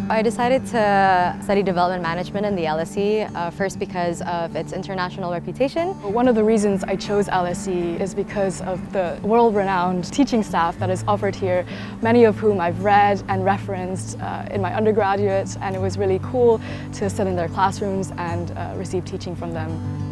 I decided to study development management in the LSE, first because of its international reputation. One of the reasons I chose LSE is because of the world-renowned teaching staff that is offered here, many of whom I've read and referenced in my undergraduate, and it was really cool to sit in their classrooms and receive teaching from them.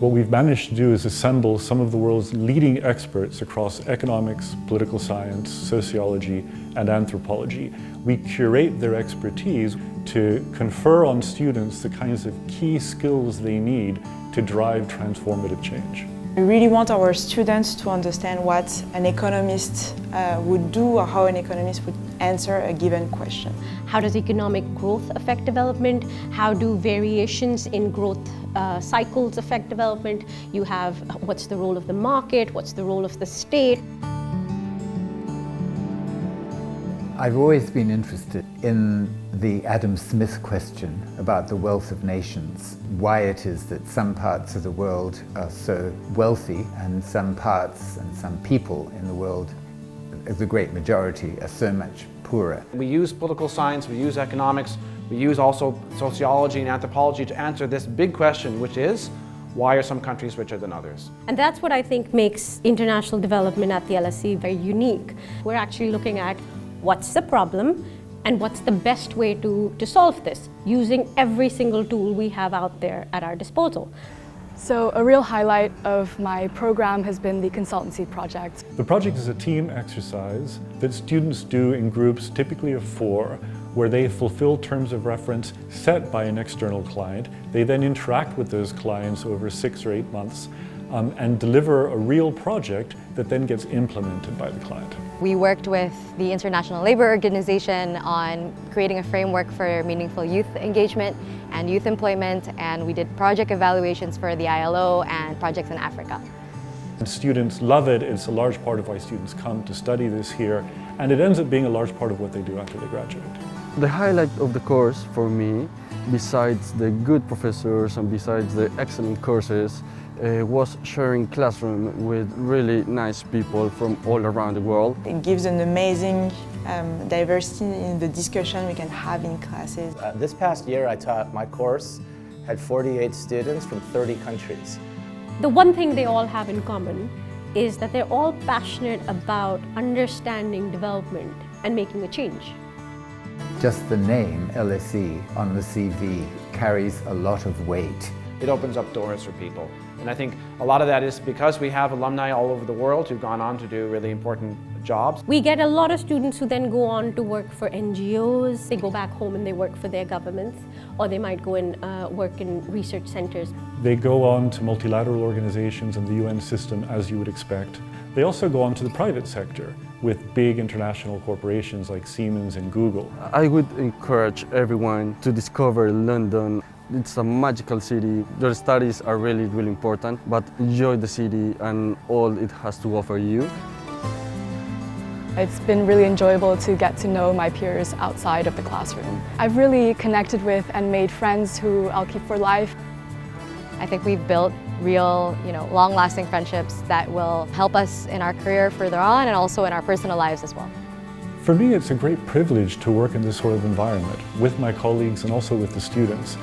What we've managed to do is assemble some of the world's leading experts across economics, political science, sociology, and anthropology. We curate their expertise to confer on students the kinds of key skills they need to drive transformative change. We really want our students to understand what an economist would do or how an economist would answer a given question. How does economic growth affect development? How do variations in growth cycles affect development? You have what's the role of the market, what's the role of the state? I've always been interested in the Adam Smith question about the wealth of nations, why it is that some parts of the world are so wealthy and some parts and some people in the world, the great majority, are so much poorer. We use political science, we use economics, we use also sociology and anthropology to answer this big question, which is, why are some countries richer than others? And that's what I think makes international development at the LSE very unique. We're actually looking at what's the problem and what's the best way to solve this, using every single tool we have out there at our disposal. So a real highlight of my program has been the consultancy project. The project is a team exercise that students do in groups, typically of 4, where they fulfill terms of reference set by an external client. They then interact with those clients over 6 or 8 months and deliver a real project that then gets implemented by the client. We worked with the International Labour Organization on creating a framework for meaningful youth engagement and youth employment, and we did project evaluations for the ILO and projects in Africa. And students love it. It's a large part of why students come to study this here, and it ends up being a large part of what they do after they graduate. The highlight of the course for me, besides the good professors and besides the excellent courses, was sharing classroom with really nice people from all around the world. It gives an amazing diversity in the discussion we can have in classes. This past year I taught my course, had 48 students from 30 countries. The one thing they all have in common is that they're all passionate about understanding development and making a change. Just the name LSE on the CV carries a lot of weight. It opens up doors for people. And I think a lot of that is because we have alumni all over the world who've gone on to do really important jobs. We get a lot of students who then go on to work for NGOs. They go back home and they work for their governments, or they might go and work in research centers. They go on to multilateral organizations and the UN system, as you would expect. They also go on to the private sector with big international corporations like Siemens and Google. I would encourage everyone to discover London. It's a magical city. Their studies are really, really important, but enjoy the city and all it has to offer you. It's been really enjoyable to get to know my peers outside of the classroom. I've really connected with and made friends who I'll keep for life. I think we've built real, long-lasting friendships that will help us in our career further on and also in our personal lives as well. For me, it's a great privilege to work in this sort of environment with my colleagues and also with the students.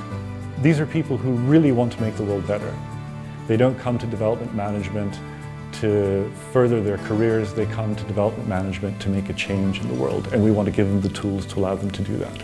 These are people who really want to make the world better. They don't come to development management to further their careers, they come to development management to make a change in the world, and we want to give them the tools to allow them to do that.